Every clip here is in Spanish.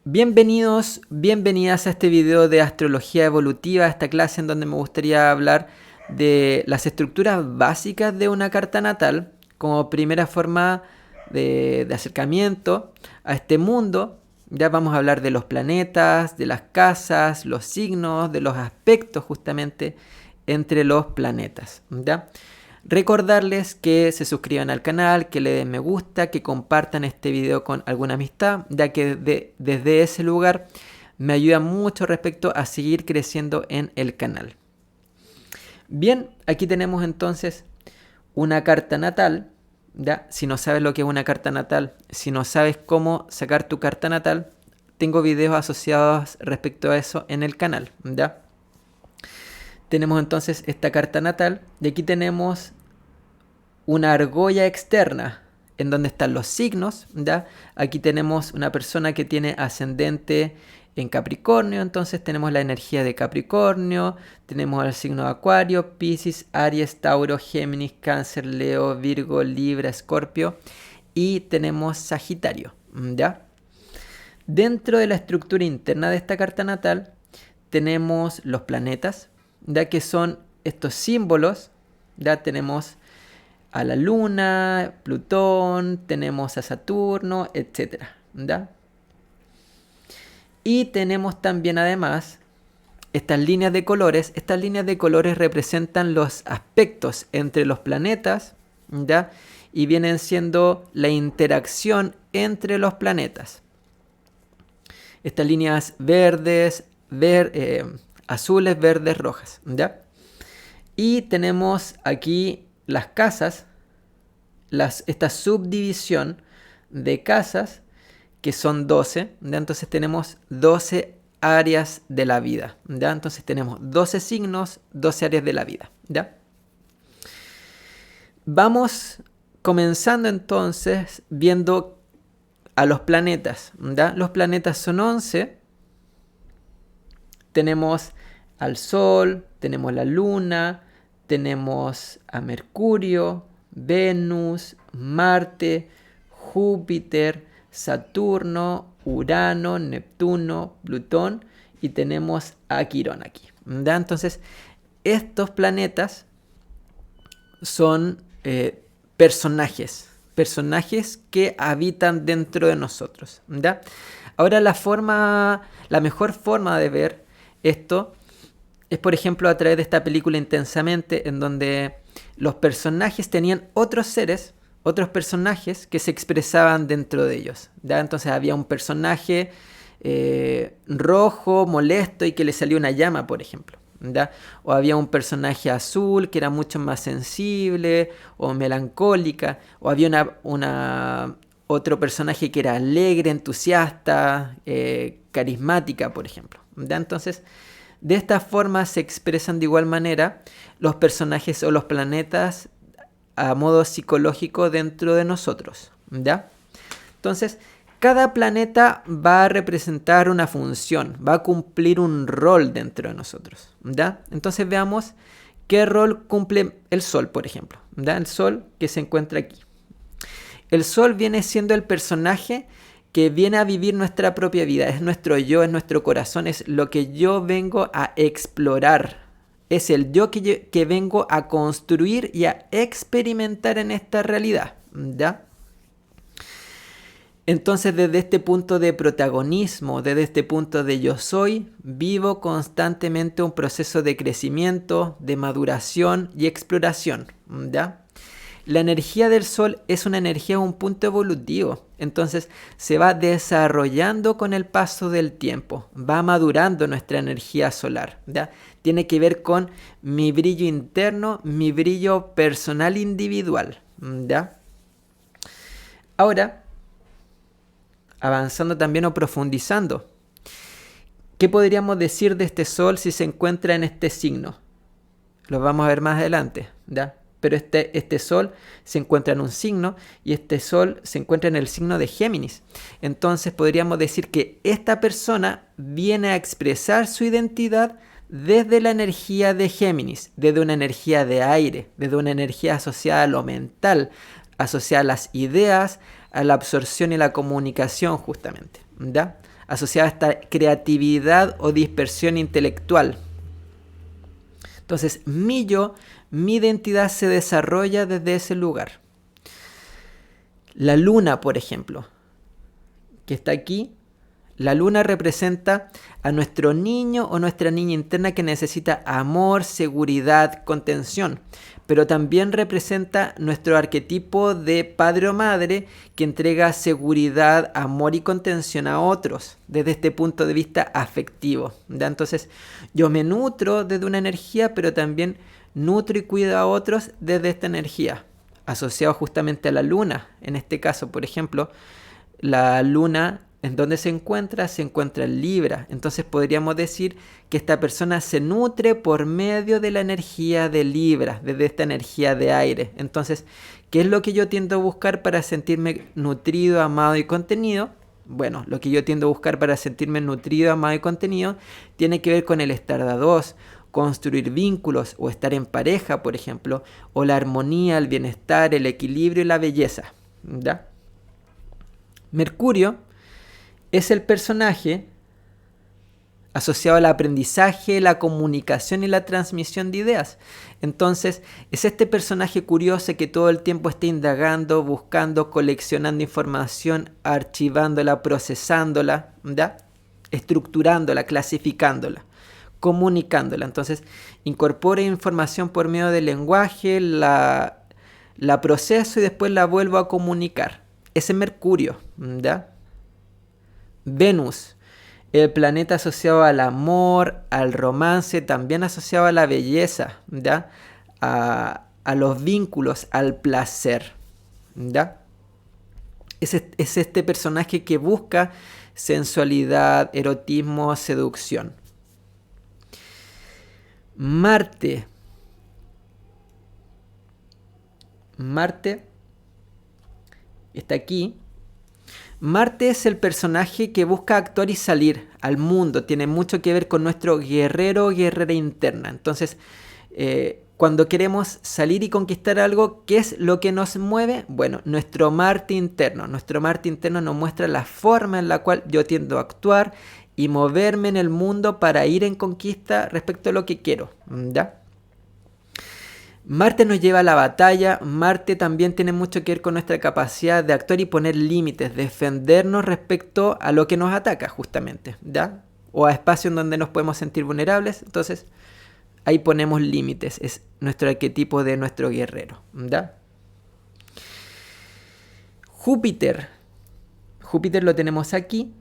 Bienvenidos, bienvenidas a este video de astrología evolutiva, esta clase en donde me gustaría hablar de las estructuras básicas de una carta natal como primera forma de acercamiento a este mundo. Ya vamos a hablar de los planetas, de las casas, los signos, de los aspectos justamente entre los planetas, ¿ya? Recordarles que se suscriban al canal, que le den me gusta, que compartan este video con alguna amistad, ya que desde ese lugar me ayuda mucho respecto a seguir creciendo en el canal. Bien, aquí tenemos entonces una carta natal, ¿ya? Si no sabes lo que es una carta natal, si no sabes cómo sacar tu carta natal, tengo videos asociados respecto a eso en el canal, ¿ya? Tenemos entonces esta carta natal y aquí tenemos una argolla externa en donde están los signos, ¿ya? Aquí tenemos una persona que tiene ascendente en Capricornio, entonces tenemos la energía de Capricornio, tenemos el signo de Acuario, Piscis, Aries, Tauro, Géminis, Cáncer, Leo, Virgo, Libra, Escorpio y tenemos Sagitario, ¿ya? Dentro de la estructura interna de esta carta natal tenemos los planetas, ya que son estos símbolos, ya tenemos a la Luna, Plutón, tenemos a Saturno, etc. ¿ya? Y tenemos también además estas líneas de colores. Estas líneas de colores representan los aspectos entre los planetas, ¿ya? Y vienen siendo la interacción entre los planetas. Estas líneas verdes, azules, verdes, rojas, ¿ya? Y tenemos aquí las casas, esta subdivisión de casas que son 12, ¿ya? Entonces tenemos 12 áreas de la vida, ¿ya? Entonces tenemos 12 signos, 12 áreas de la vida, ¿ya? Vamos comenzando entonces viendo a los planetas, ¿ya? Los planetas son 11. Tenemos al Sol, tenemos la Luna, tenemos a Mercurio, Venus, Marte, Júpiter, Saturno, Urano, Neptuno, Plutón y tenemos a Quirón aquí, ¿ya? Entonces, estos planetas son personajes que habitan dentro de nosotros, ¿ya? Ahora la mejor forma de ver esto es, por ejemplo, a través de esta película Intensamente, en donde los personajes tenían otros personajes que se expresaban dentro de ellos, ¿ya? Entonces había un personaje rojo, molesto y que le salió una llama, por ejemplo, ¿ya? O había un personaje azul que era mucho más sensible o melancólica, o había otro personaje que era alegre, entusiasta, carismática, por ejemplo, ¿ya? Entonces, de esta forma se expresan de igual manera los personajes o los planetas a modo psicológico dentro de nosotros, ¿ya? Entonces, cada planeta va a representar una función, va a cumplir un rol dentro de nosotros, ¿ya? Entonces veamos qué rol cumple el Sol, por ejemplo, ¿ya? El Sol que se encuentra aquí. El Sol viene siendo el personaje que viene a vivir nuestra propia vida, es nuestro yo, es nuestro corazón, es lo que yo vengo a explorar, es el yo que vengo a construir y a experimentar en esta realidad, ¿ya? Entonces, desde este punto de protagonismo, desde este punto de yo soy, vivo constantemente un proceso de crecimiento, de maduración y exploración, ¿ya? La energía del Sol es una energía, un punto evolutivo. Entonces se va desarrollando con el paso del tiempo. Va madurando nuestra energía solar, ¿ya? Tiene que ver con mi brillo interno, mi brillo personal individual, ¿ya? Ahora, avanzando también o profundizando, ¿qué podríamos decir de este Sol si se encuentra en este signo? Lo vamos a ver más adelante, ¿ya? Pero este Sol se encuentra en un signo y este Sol se encuentra en el signo de Géminis. Entonces podríamos decir que esta persona viene a expresar su identidad desde la energía de Géminis, desde una energía de aire, desde una energía asociada a lo mental, asociada a las ideas, a la absorción y la comunicación justamente, ¿ya? asociado a esta creatividad o dispersión intelectual. Entonces, mi yo, mi identidad se desarrolla desde ese lugar. La luna, por ejemplo, que está aquí, la luna representa a nuestro niño o nuestra niña interna que necesita amor, seguridad, contención, pero también representa nuestro arquetipo de padre o madre que entrega seguridad, amor y contención a otros desde este punto de vista afectivo, ¿ya? Entonces yo me nutro desde una energía, pero también nutro y cuido a otros desde esta energía, asociado justamente a la luna. En este caso, por ejemplo, la luna, ¿en dónde se encuentra? Se encuentra en Libra. Entonces podríamos decir que esta persona se nutre por medio de la energía de Libra, desde esta energía de aire. Entonces, ¿qué es lo que yo tiendo a buscar para sentirme nutrido, amado y contenido? Bueno, lo que yo tiendo a buscar para sentirme nutrido, amado y contenido tiene que ver con el estar de a dos, construir vínculos o estar en pareja, por ejemplo, o la armonía, el bienestar, el equilibrio y la belleza, ¿ya? Mercurio es el personaje asociado al aprendizaje, la comunicación y la transmisión de ideas. Entonces, es este personaje curioso que todo el tiempo está indagando, buscando, coleccionando información, archivándola, procesándola, ¿ya? Estructurándola, clasificándola, comunicándola. Entonces, incorpora información por medio del lenguaje, la proceso y después la vuelvo a comunicar. Ese es Mercurio, ¿ya? Venus, el planeta asociado al amor, al romance, también asociado a la belleza, ¿ya? A los vínculos, al placer, ¿ya? Es este personaje que busca sensualidad, erotismo, seducción. Marte está aquí. Marte es el personaje que busca actuar y salir al mundo. Tiene mucho que ver con nuestro guerrero o guerrera interna. Entonces, cuando queremos salir y conquistar algo, ¿qué es lo que nos mueve? Bueno, nuestro Marte interno. Nuestro Marte interno nos muestra la forma en la cual yo tiendo a actuar y moverme en el mundo para ir en conquista respecto a lo que quiero, ¿ya? Marte nos lleva a la batalla. Marte también tiene mucho que ver con nuestra capacidad de actuar y poner límites, defendernos respecto a lo que nos ataca justamente, ¿ya? O a espacios donde nos podemos sentir vulnerables. Entonces, ahí ponemos límites. Es nuestro arquetipo de nuestro guerrero, ¿ya? Júpiter lo tenemos aquí.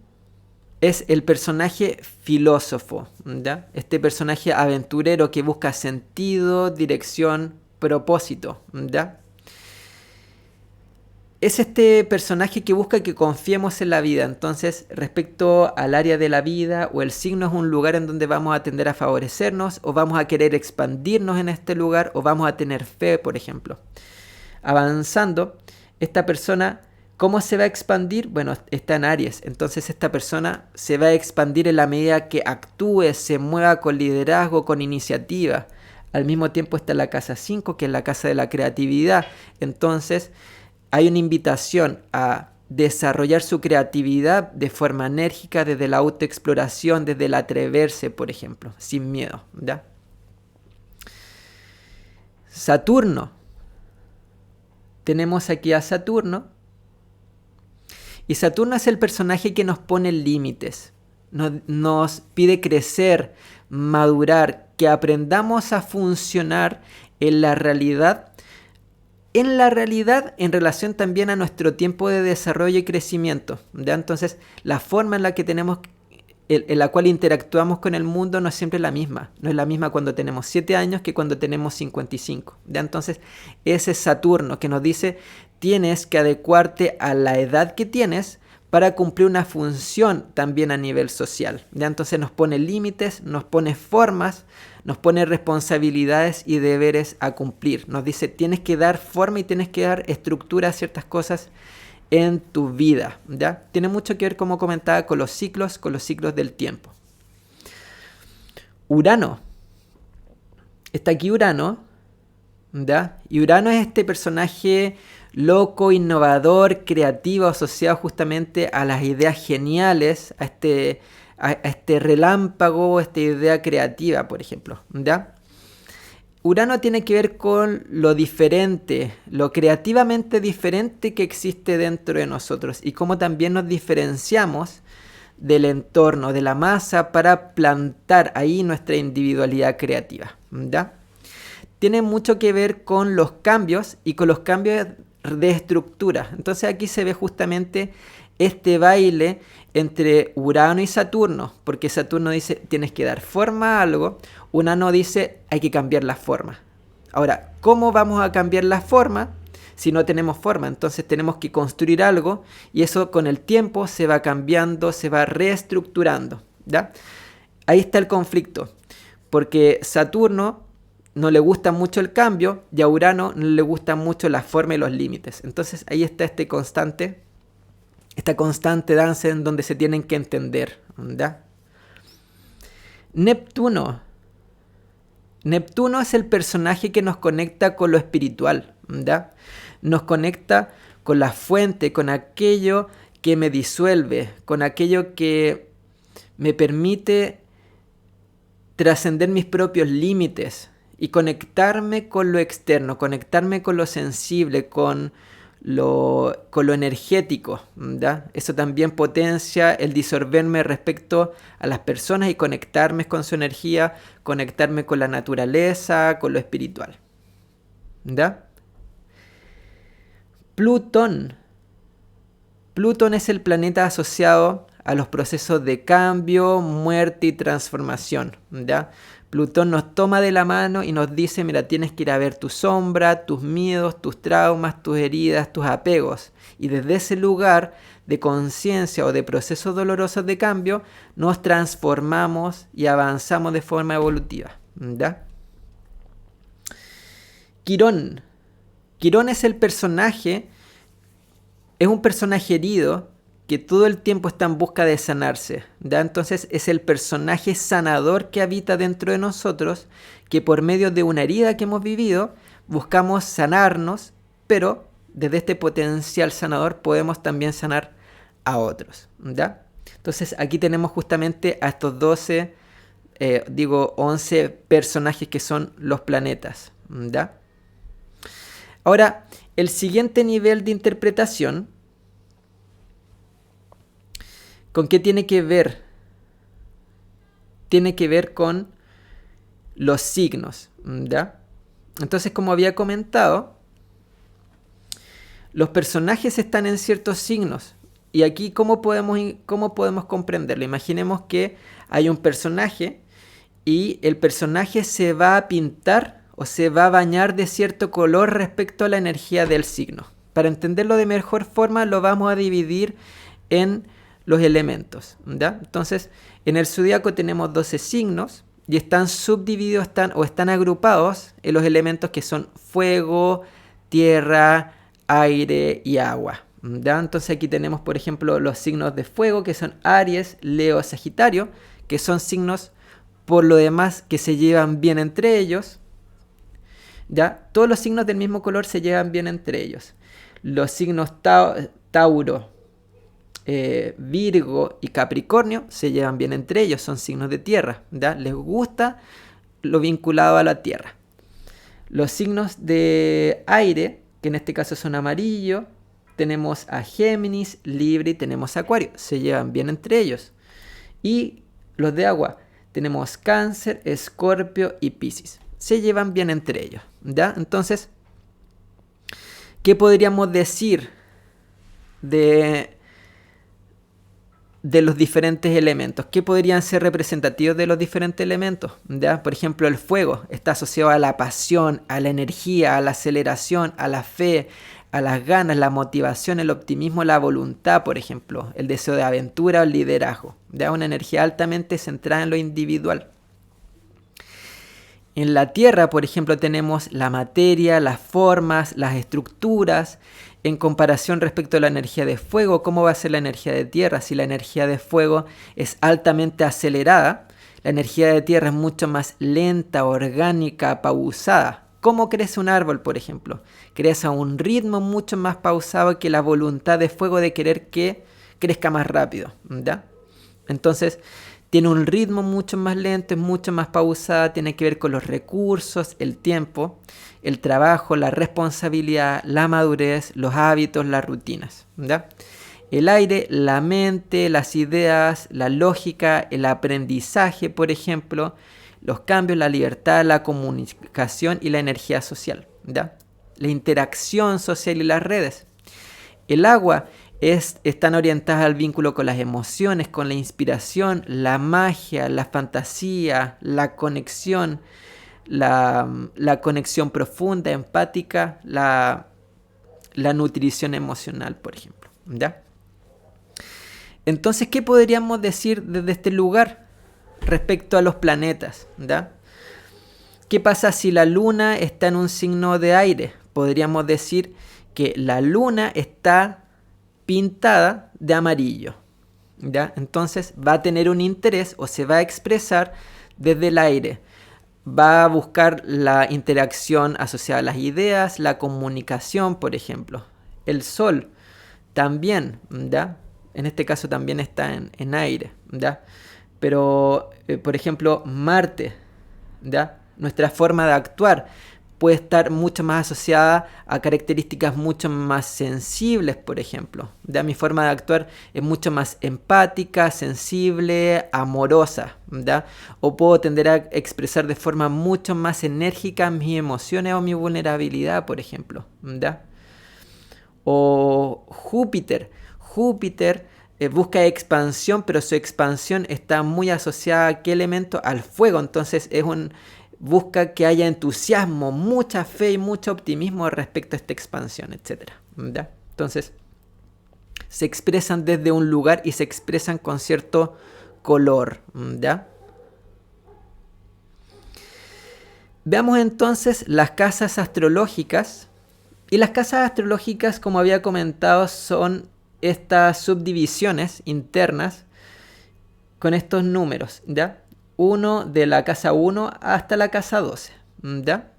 Es el personaje filósofo, ¿ya? Este personaje aventurero que busca sentido, dirección, propósito, ¿ya? Es este personaje que busca que confiemos en la vida. Entonces, respecto al área de la vida o el signo, es un lugar en donde vamos a tender a favorecernos o vamos a querer expandirnos en este lugar o vamos a tener fe, por ejemplo. Avanzando, esta persona, ¿cómo se va a expandir? Bueno, está en Aries. Entonces esta persona se va a expandir en la medida que actúe, se mueva con liderazgo, con iniciativa. Al mismo tiempo está la casa 5, que es la casa de la creatividad. Entonces hay una invitación a desarrollar su creatividad de forma enérgica, desde la autoexploración, desde el atreverse, por ejemplo, sin miedo, ¿ya? Saturno. Tenemos aquí a Saturno. Y Saturno es el personaje que nos pone límites, nos pide crecer, madurar, que aprendamos a funcionar en la realidad en relación también a nuestro tiempo de desarrollo y crecimiento, ¿ya? Entonces, la forma en la que en la cual interactuamos con el mundo no es siempre la misma. No es la misma cuando tenemos 7 años que cuando tenemos 55. ¿Ya? Entonces, ese es Saturno que nos dice, tienes que adecuarte a la edad que tienes para cumplir una función también a nivel social. ¿Ya? Entonces nos pone límites, nos pone formas, nos pone responsabilidades y deberes a cumplir. Nos dice, tienes que dar forma y tienes que dar estructura a ciertas cosas en tu vida, ¿ya? Tiene mucho que ver, como comentaba, con los ciclos del tiempo. Urano. Está aquí Urano, ¿ya? Y Urano es este personaje loco, innovador, creativo, asociado justamente a las ideas geniales, a este relámpago, a esta idea creativa, por ejemplo, ¿ya? Urano tiene que ver con lo diferente, lo creativamente diferente que existe dentro de nosotros y cómo también nos diferenciamos del entorno, de la masa, para plantar ahí nuestra individualidad creativa, ¿ya? Tiene mucho que ver con los cambios y con los cambios de estructura. Entonces aquí se ve justamente este baile entre Urano y Saturno, porque Saturno dice tienes que dar forma a algo, Urano dice hay que cambiar la forma. Ahora, ¿cómo vamos a cambiar la forma si no tenemos forma? Entonces tenemos que construir algo y eso con el tiempo se va cambiando, se va reestructurando, ¿ya? Ahí está el conflicto, porque Saturno no le gusta mucho el cambio y a Urano no le gusta mucho la forma y los límites. Entonces ahí está esta constante danza en donde se tienen que entender, ¿ya? Neptuno es el personaje que nos conecta con lo espiritual, ¿ya? Nos conecta con la fuente, con aquello que me disuelve, con aquello que me permite trascender mis propios límites y conectarme con lo externo, conectarme con lo sensible, con lo energético, ¿ya? Eso también potencia el disolverme respecto a las personas y conectarme con su energía, conectarme con la naturaleza, con lo espiritual, ¿ya? Plutón es el planeta asociado a los procesos de cambio, muerte y transformación, ¿ya? Plutón nos toma de la mano y nos dice, mira, tienes que ir a ver tu sombra, tus miedos, tus traumas, tus heridas, tus apegos. Y desde ese lugar de conciencia o de procesos dolorosos de cambio, nos transformamos y avanzamos de forma evolutiva, ¿ya? Quirón es el personaje, es un personaje herido que todo el tiempo está en busca de sanarse, ¿ya? Entonces es el personaje sanador que habita dentro de nosotros, que por medio de una herida que hemos vivido, buscamos sanarnos, pero desde este potencial sanador podemos también sanar a otros, ¿ya? Entonces aquí tenemos justamente a estos 11 personajes que son los planetas, ¿ya? Ahora, el siguiente nivel de interpretación, ¿con qué tiene que ver? Tiene que ver con los signos, ¿ya? Entonces, como había comentado, los personajes están en ciertos signos. Y aquí, ¿cómo podemos comprenderlo? Imaginemos que hay un personaje y el personaje se va a pintar o se va a bañar de cierto color respecto a la energía del signo. Para entenderlo de mejor forma, lo vamos a dividir en los elementos, ¿ya? Entonces, en el zodiaco tenemos 12 signos y están subdivididos, están agrupados en los elementos que son fuego, tierra, aire y agua, ¿ya? Entonces aquí tenemos, por ejemplo, los signos de fuego, que son Aries, Leo, Sagitario, que son signos, por lo demás, que se llevan bien entre ellos, ¿ya? Todos los signos del mismo color se llevan bien entre ellos. Los signos Tauro, Virgo y Capricornio se llevan bien entre ellos, son signos de tierra, ¿ya? Les gusta lo vinculado a la tierra. Los signos de aire, que en este caso son amarillo, tenemos a Géminis, Libra y tenemos a Acuario, se llevan bien entre ellos. Y los de agua, tenemos Cáncer, Escorpio y Piscis, se llevan bien entre ellos, ¿ya? Entonces, ¿qué podríamos decir de los diferentes elementos? ¿Qué podrían ser representativos de los diferentes elementos? ¿Ya? Por ejemplo, el fuego está asociado a la pasión, a la energía, a la aceleración, a la fe, a las ganas, la motivación, el optimismo, la voluntad, por ejemplo, el deseo de aventura o el liderazgo. ¿Ya? Una energía altamente centrada en lo individual. En la tierra, por ejemplo, tenemos la materia, las formas, las estructuras. En comparación respecto a la energía de fuego, ¿cómo va a ser la energía de tierra? Si la energía de fuego es altamente acelerada, la energía de tierra es mucho más lenta, orgánica, pausada, ¿Cómo crece un árbol, por ejemplo? Crece a un ritmo mucho más pausado que la voluntad de fuego de querer que crezca más rápido, ¿ya? Entonces, tiene un ritmo mucho más lento, es mucho más pausada, tiene que ver con los recursos, el tiempo, el trabajo, la responsabilidad, la madurez, los hábitos, las rutinas, ¿ya? El aire, la mente, las ideas, la lógica, el aprendizaje, por ejemplo, los cambios, la libertad, la comunicación y la energía social, ¿ya? La interacción social y las redes. El agua están orientadas al vínculo con las emociones, con la inspiración, la magia, la fantasía, la conexión, la conexión profunda, empática, la nutrición emocional, por ejemplo, ¿ya? Entonces, ¿qué podríamos decir desde este lugar respecto a los planetas, ¿ya? ¿Qué pasa si la luna está en un signo de aire? Podríamos decir que la luna está pintada de amarillo, ¿ya? Entonces va a tener un interés o se va a expresar desde el aire. Va a buscar la interacción asociada a las ideas, la comunicación, por ejemplo. El sol también, ¿ya? En este caso también está en aire, ¿ya? Pero, por ejemplo, Marte, ¿ya? Nuestra forma de actuar puede estar mucho más asociada a características mucho más sensibles, por ejemplo. ¿Ya? Mi forma de actuar es mucho más empática, sensible, amorosa, ¿ya? O puedo tender a expresar de forma mucho más enérgica mis emociones o mi vulnerabilidad, por ejemplo, ¿ya? O Júpiter. Júpiter busca expansión, pero su expansión está muy asociada ¿a qué elemento? Al fuego. Entonces busca que haya entusiasmo, mucha fe y mucho optimismo respecto a esta expansión, etc. ¿Ya? Entonces, se expresan desde un lugar y se expresan con cierto color, ¿ya? Veamos entonces las casas astrológicas. Y las casas astrológicas, como había comentado, son estas subdivisiones internas con estos números, ¿ya? 1 de la casa 1 hasta la casa 12, ¿ya?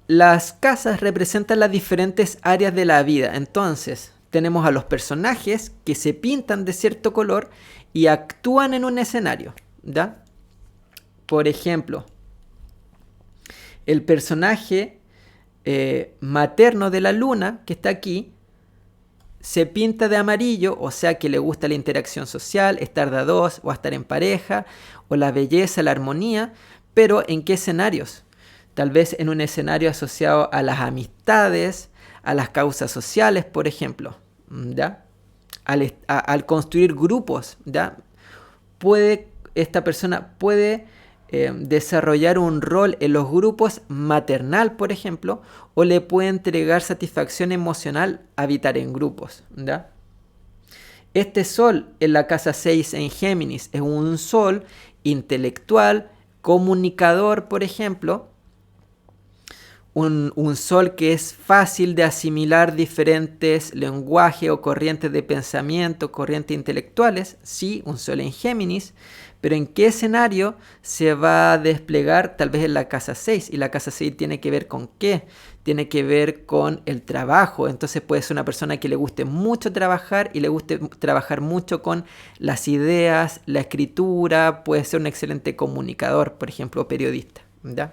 Las casas representan las diferentes áreas de la vida. Entonces, tenemos a los personajes que se pintan de cierto color y actúan en un escenario, ¿ya? Por ejemplo, el personaje materno de la luna, que está aquí, se pinta de amarillo, o sea que le gusta la interacción social, estar de a dos o estar en pareja, o la belleza, la armonía, pero ¿en qué escenarios? Tal vez en un escenario asociado a las amistades, a las causas sociales, por ejemplo, ¿ya? Al construir grupos, ¿ya? Esta persona puede desarrollar un rol en los grupos maternal, por ejemplo, o le puede entregar satisfacción emocional habitar en grupos, ¿ya? Este sol en la casa 6 en Géminis es un sol intelectual, comunicador, por ejemplo, un sol que es fácil de asimilar diferentes lenguajes o corrientes de pensamiento, corrientes intelectuales, sí, un sol en Géminis, pero ¿en qué escenario se va a desplegar? Tal vez en la casa 6, y la casa 6 tiene que ver con ¿qué? Tiene que ver con el trabajo. Entonces puede ser una persona que le guste mucho trabajar y le guste trabajar mucho con las ideas, la escritura, puede ser un excelente comunicador, por ejemplo, periodista, ¿ya?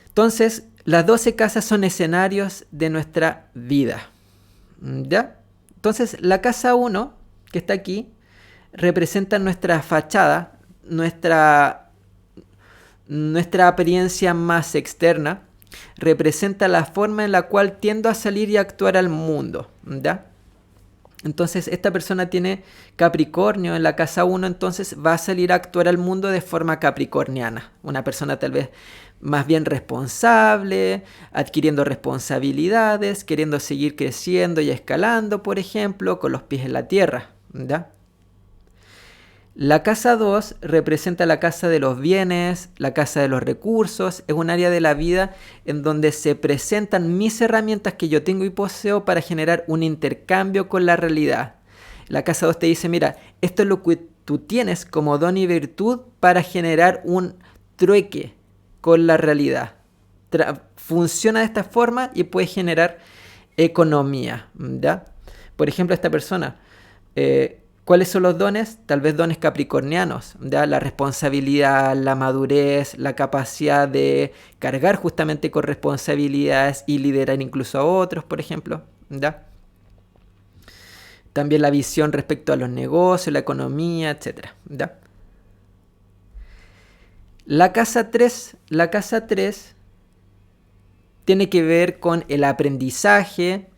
Entonces, las 12 casas son escenarios de nuestra vida, ¿ya? Entonces, la casa 1, que está aquí, representa nuestra fachada, nuestra apariencia más externa, representa la forma en la cual tiendo a salir y actuar al mundo, ¿ya? Entonces esta persona tiene Capricornio en la casa 1, entonces va a salir a actuar al mundo de forma capricorniana. Una persona tal vez más bien responsable, adquiriendo responsabilidades, queriendo seguir creciendo y escalando, por ejemplo, con los pies en la tierra, ¿ya? La casa 2 representa la casa de los bienes, la casa de los recursos. Es un área de la vida en donde se presentan mis herramientas que yo tengo y poseo para generar un intercambio con la realidad. La casa 2 te dice, mira, esto es lo que tú tienes como don y virtud para generar un trueque con la realidad. Funciona de esta forma y puede generar economía, ¿ya? Por ejemplo, esta persona, ¿cuáles son los dones? Tal vez dones capricornianos, ¿ya? La responsabilidad, la madurez, la capacidad de cargar justamente con responsabilidades y liderar incluso a otros, por ejemplo, ¿ya? También la visión respecto a los negocios, la economía, etc. ¿Ya? La casa 3 tiene que ver con el aprendizaje.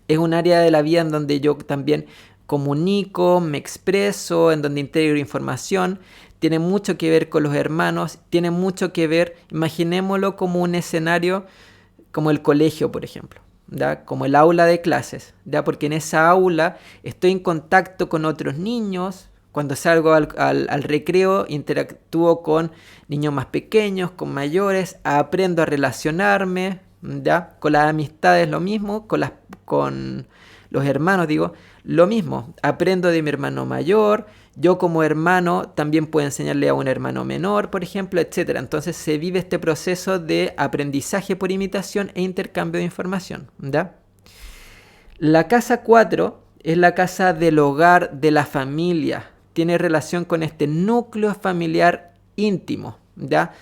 Es un área de la vida en donde yo también comunico, me expreso, en donde integro información. Tiene mucho que ver con los hermanos, tiene mucho que ver, imaginémoslo como un escenario como el colegio, por ejemplo, ¿ya? Como el aula de clases, ¿ya? Porque en esa aula estoy en contacto con otros niños. Cuando salgo al recreo, interactúo con niños más pequeños, con mayores, aprendo a relacionarme, ¿ya? Con las amistades lo mismo, con los hermanos digo, lo mismo. Aprendo de mi hermano mayor, yo como hermano también puedo enseñarle a un hermano menor, por ejemplo, etc. Entonces se vive este proceso de aprendizaje por imitación e intercambio de información, ¿ya? La casa 4 es la casa del hogar, de la familia. Tiene relación con este núcleo familiar íntimo, ¿ya?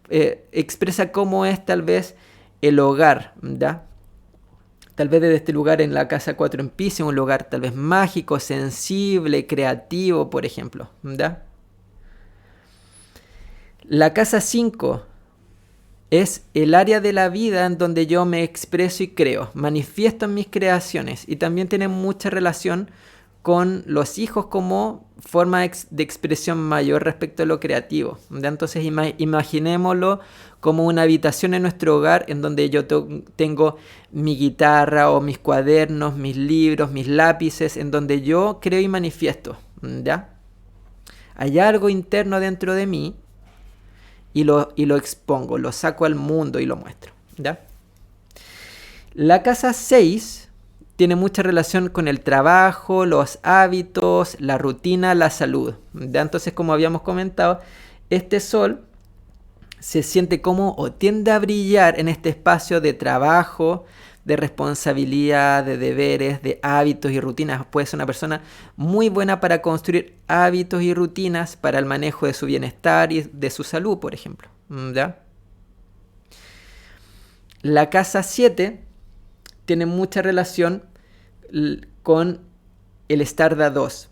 Expresa cómo es tal vez el hogar, ¿ya? Tal vez desde este lugar en la casa 4 en Piscis, un lugar tal vez mágico, sensible, creativo, por ejemplo, ¿ya? La casa 5 es el área de la vida en donde yo me expreso y creo, manifiesto en mis creaciones, y también tiene mucha relación con los hijos como forma de expresión mayor respecto a lo creativo, ¿ya? Entonces imaginémoslo como una habitación en nuestro hogar en donde yo tengo mi guitarra o mis cuadernos, mis libros, mis lápices, en donde yo creo y manifiesto, ¿ya? Hay algo interno dentro de mí y lo expongo, lo saco al mundo y lo muestro, ¿ya? La casa 6 tiene mucha relación con el trabajo, los hábitos, la rutina, la salud, ¿ya? Entonces, como habíamos comentado, este sol se siente como o tiende a brillar en este espacio de trabajo, de responsabilidad, de deberes, de hábitos y rutinas. Puede ser una persona muy buena para construir hábitos y rutinas para el manejo de su bienestar y de su salud, por ejemplo, ¿ya? La casa 7 tiene mucha relación con el estar de a dos,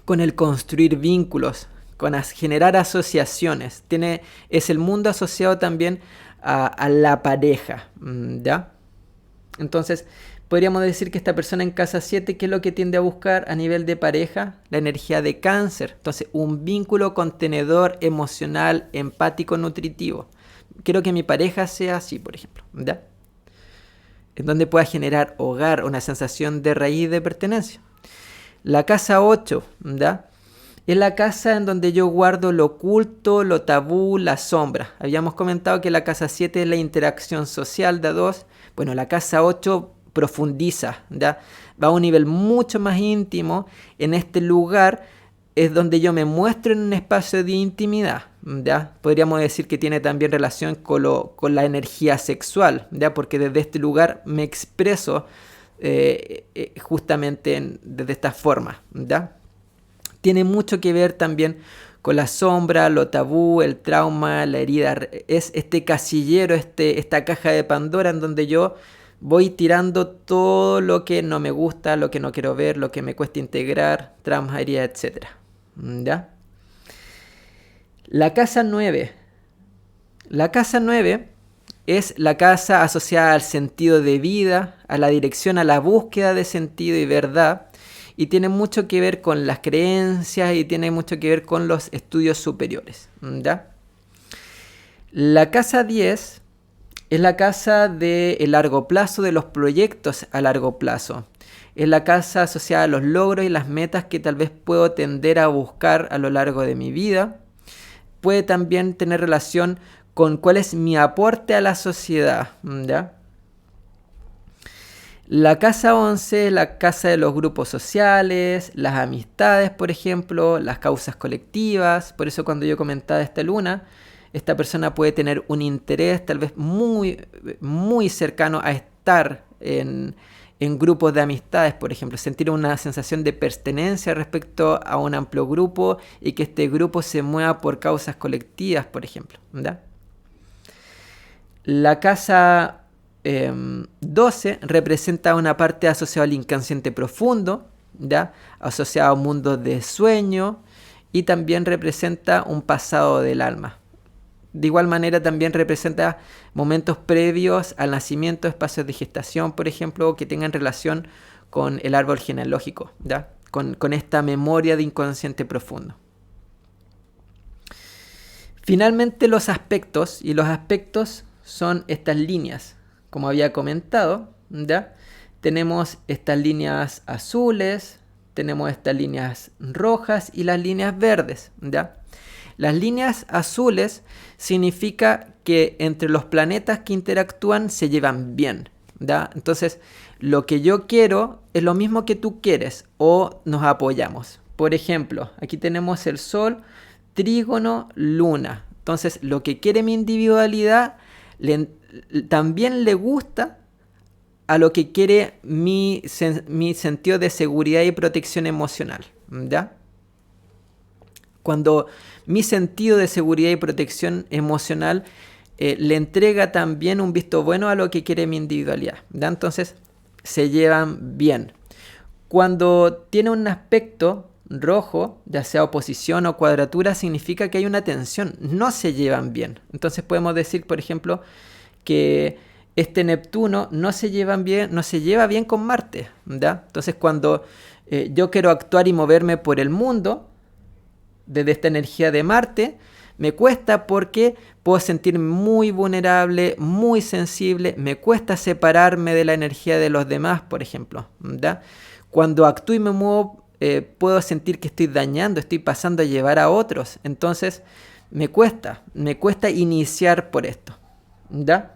con el construir vínculos, con generar asociaciones. Es el mundo asociado también a la pareja, ¿ya? Entonces, podríamos decir que esta persona en casa 7, ¿qué es lo que tiende a buscar a nivel de pareja? La energía de Cáncer. Entonces, un vínculo contenedor, emocional, empático, nutritivo. Quiero que mi pareja sea así, por ejemplo, ¿ya? En donde pueda generar hogar, una sensación de raíz de pertenencia. La casa 8, ¿ya? Es la casa en donde yo guardo lo oculto, lo tabú, la sombra. Habíamos comentado que la casa 7 es la interacción social de a dos. Bueno, la casa 8 profundiza, ¿ya? Va a un nivel mucho más íntimo. En este lugar es donde yo me muestro en un espacio de intimidad, ¿ya? Podríamos decir que tiene también relación con la energía sexual, ¿ya? Porque desde este lugar me expreso justamente desde esta forma, ¿ya? Tiene mucho que ver también con la sombra, lo tabú, el trauma, la herida. Es este casillero, esta caja de Pandora en donde yo voy tirando todo lo que no me gusta, lo que no quiero ver, lo que me cuesta integrar, traumas, heridas, etc. ¿Ya? La casa 9. La casa 9 es la casa asociada al sentido de vida, a la dirección, a la búsqueda de sentido y verdad. Y tiene mucho que ver con las creencias y tiene mucho que ver con los estudios superiores, ¿ya? La casa 10 es la casa del largo plazo, de los proyectos a largo plazo. Es la casa asociada a los logros y las metas que tal vez puedo tender a buscar a lo largo de mi vida. Puede también tener relación con cuál es mi aporte a la sociedad, ¿ya? La casa 11 es la casa de los grupos sociales, las amistades, por ejemplo, las causas colectivas. Por eso cuando yo comentaba esta luna, esta persona puede tener un interés tal vez muy cercano a estar en grupos de amistades, por ejemplo, sentir una sensación de pertenencia respecto a un amplio grupo y que este grupo se mueva por causas colectivas, por ejemplo, ¿verdad? La casa 12 representa una parte asociada al inconsciente profundo, ¿ya? Asociado a un mundo de sueño, y también representa un pasado del alma. De igual manera también representa momentos previos al nacimiento, espacios de gestación, por ejemplo, que tengan relación con el árbol genealógico, ¿ya? Con esta memoria de inconsciente profundo. Finalmente los aspectos son estas líneas, como había comentado, ¿ya? Tenemos estas líneas azules, tenemos estas líneas rojas y las líneas verdes, ¿ya? Las líneas azules significa que entre los planetas que interactúan se llevan bien, ¿ya? Entonces, lo que yo quiero es lo mismo que tú quieres o nos apoyamos. Por ejemplo, aquí tenemos el Sol, Trígono, Luna. Entonces, lo que quiere mi individualidad también le gusta a lo que quiere mi sentido de seguridad y protección emocional, ¿ya? Cuando mi sentido de seguridad y protección emocional le entrega también un visto bueno a lo que quiere mi individualidad, ¿ya? Entonces se llevan bien. Cuando tiene un aspecto rojo, ya sea oposición o cuadratura, significa que hay una tensión, no se llevan bien. Entonces podemos decir, por ejemplo, que este Neptuno no se lleva bien con Marte, ¿ya? Entonces cuando yo quiero actuar y moverme por el mundo desde esta energía de Marte, me cuesta porque puedo sentirme muy vulnerable, muy sensible, me cuesta separarme de la energía de los demás, por ejemplo, ¿ya? Cuando actúo y me muevo, puedo sentir que estoy dañando, estoy pasando a llevar a otros. Entonces me cuesta iniciar por esto, ¿ya?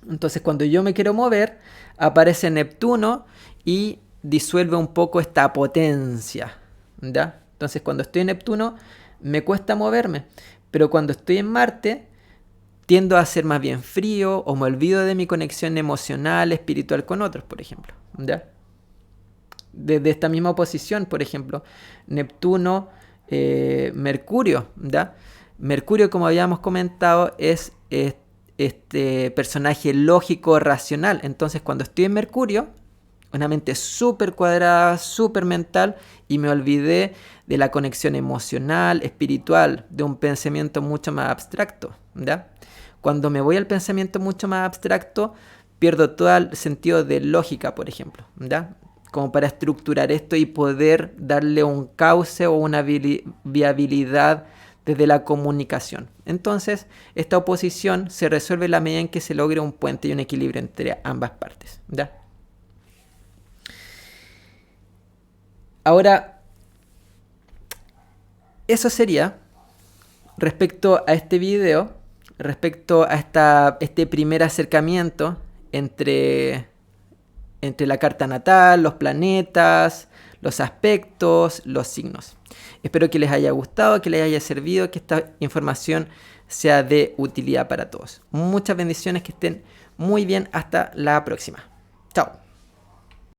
Entonces cuando yo me quiero mover, aparece Neptuno y disuelve un poco esta potencia, ¿ya? Entonces cuando estoy en Neptuno me cuesta moverme, pero cuando estoy en Marte tiendo a ser más bien frío o me olvido de mi conexión emocional, espiritual con otros, por ejemplo, ¿ya? Desde esta misma posición, por ejemplo, Neptuno, Mercurio, ¿ya? Mercurio, como habíamos comentado, es este personaje lógico, racional. Entonces, cuando estoy en Mercurio, una mente súper cuadrada, súper mental, y me olvidé de la conexión emocional, espiritual, de un pensamiento mucho más abstracto, ¿ya? Cuando me voy al pensamiento mucho más abstracto, pierdo todo el sentido de lógica, por ejemplo, ¿ya? Como para estructurar esto y poder darle un cauce o una viabilidad desde la comunicación. Entonces, esta oposición se resuelve en la medida en que se logre un puente y un equilibrio entre ambas partes, ¿ya? Ahora, eso sería respecto a este video, respecto a este primer acercamiento entre la carta natal, los planetas, los aspectos, los signos. Espero que les haya gustado, que les haya servido, que esta información sea de utilidad para todos. Muchas bendiciones, que estén muy bien. Hasta la próxima. Chao.